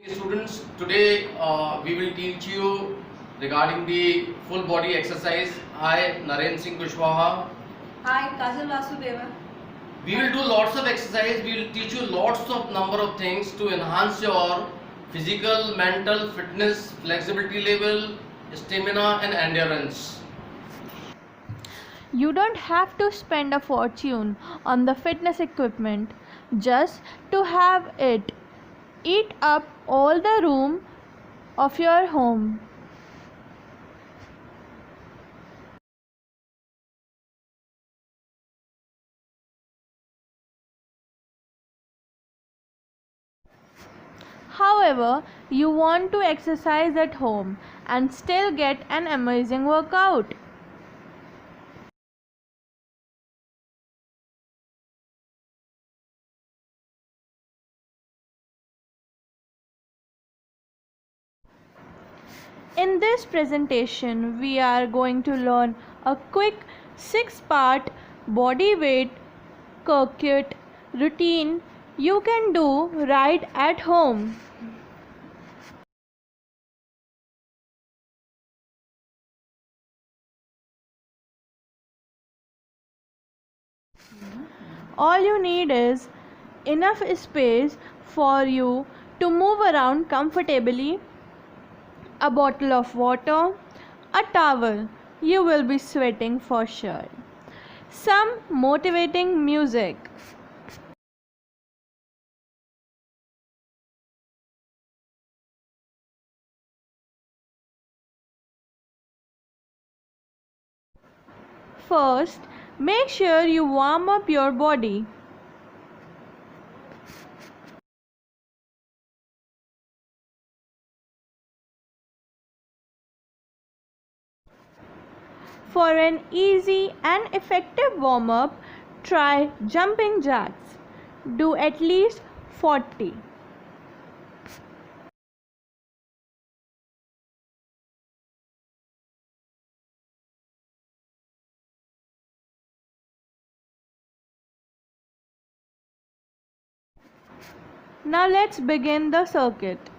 Students, today we will teach you regarding the full body exercise. Hi, Naren Singh Kushwaha. Hi, Kajal Vasudeva. We will do lots of exercise. We will teach you lots of number of things to enhance your physical, mental fitness, flexibility level, stamina and endurance. You don't have to spend a fortune on the fitness equipment just to have it eat up all the room of your home. However, you want to exercise at home and still get an amazing workout. In this presentation, we are going to learn a quick 6-part body weight circuit routine you can do right at home. All you need is enough space for you to move around comfortably, a bottle of water, a towel, you will be sweating for sure, some motivating music. First, make sure you warm up your body. For an easy and effective warm up, try jumping jacks. Do at least 40. Now let's begin the circuit.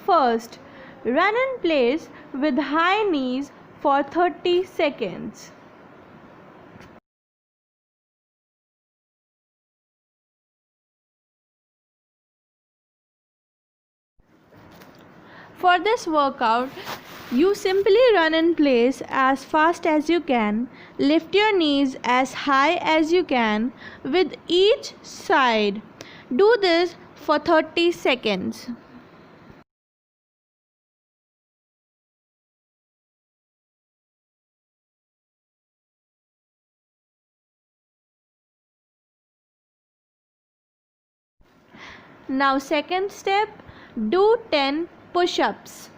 First, run in place with high knees for 30 seconds. For this workout, you simply run in place as fast as you can. Lift your knees as high as you can with each side. Do this for 30 seconds. Now second step, do 10 push-ups.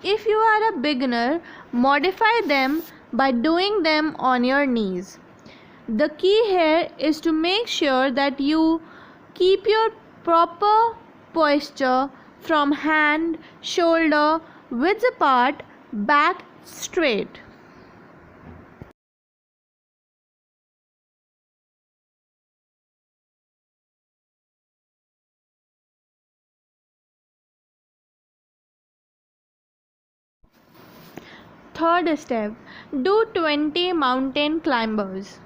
If you are a beginner, modify them by doing them on your knees. The key here is to make sure that you keep your proper posture from hand, shoulder, width apart, back straight. Third step, do 20 mountain climbers.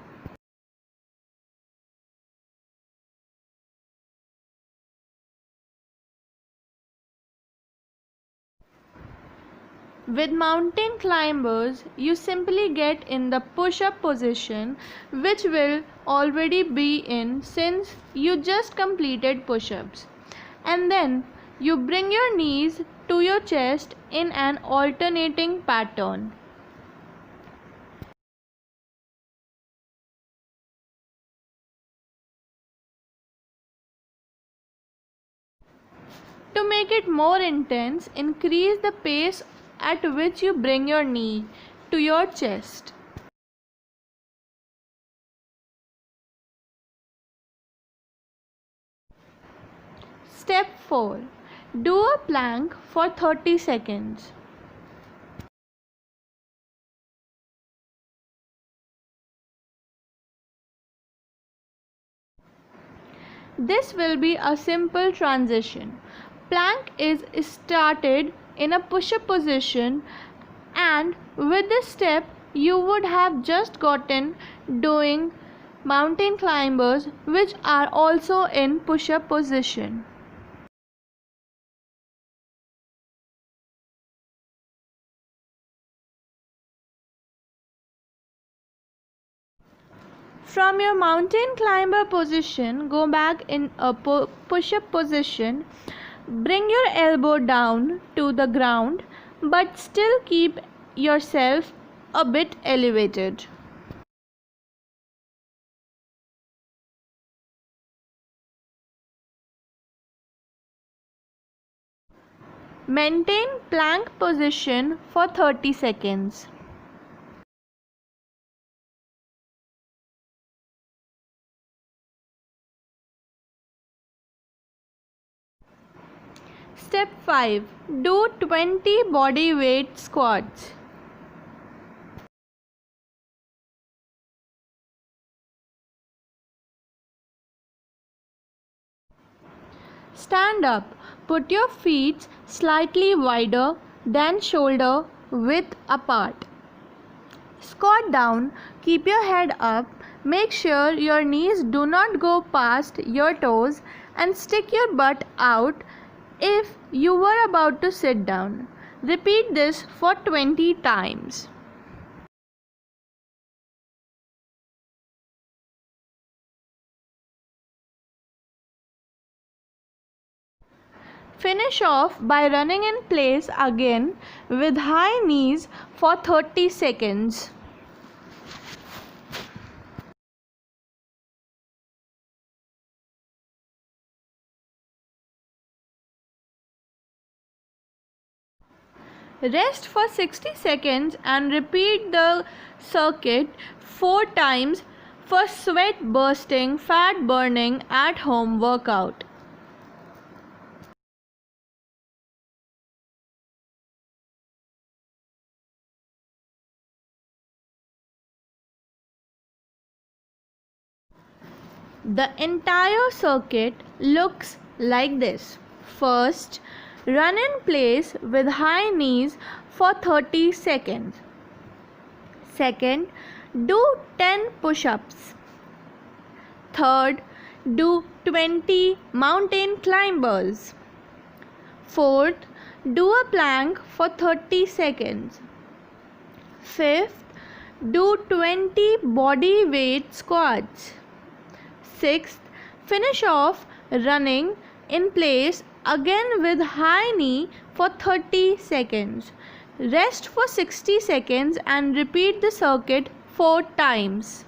With mountain climbers, you simply get in the push-up position, which will already be in since you just completed push-ups. And then you bring your knees to your chest in an alternating pattern. To make it more intense, increase the pace at which you bring your knee to your chest. Step 4. Do a plank for 30 seconds. This will be a simple transition. Plank is started in a push-up position, and with this step you would have just gotten doing mountain climbers, which are also in push-up position. From your mountain climber position, go back in a push-up position. Bring your elbow down to the ground, but still keep yourself a bit elevated. Maintain plank position for 30 seconds. Step 5. Do 20 body weight squats. Stand up. Put your feet slightly wider than shoulder width apart. Squat down. Keep your head up. Make sure your knees do not go past your toes, and stick your butt out if you were about to sit down. Repeat this for 20 times. Finish off by running in place again with high knees for 30 seconds. Rest for 60 seconds and repeat the circuit 4 times for sweat bursting, fat burning at home workout. The entire circuit looks like this. First, run in place with high knees for 30 seconds. Second, do 10 push-ups. Third, do 20 mountain climbers. Fourth, do a plank for 30 seconds. Fifth, do 20 body weight squats. Sixth, finish off running in place again with high knee for 30 seconds. Rest for 60 seconds and repeat the circuit 4 times.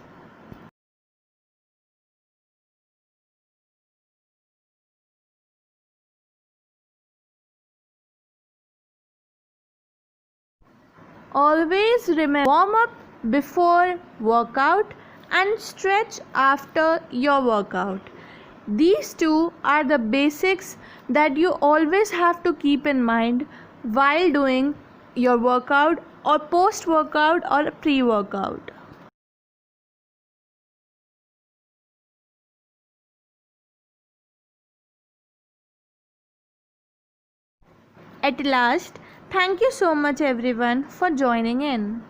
Always remember, warm up before workout and stretch after your workout. These two are the basics that you always have to keep in mind while doing your workout or post workout or pre workout. At last, thank you so much everyone for joining in.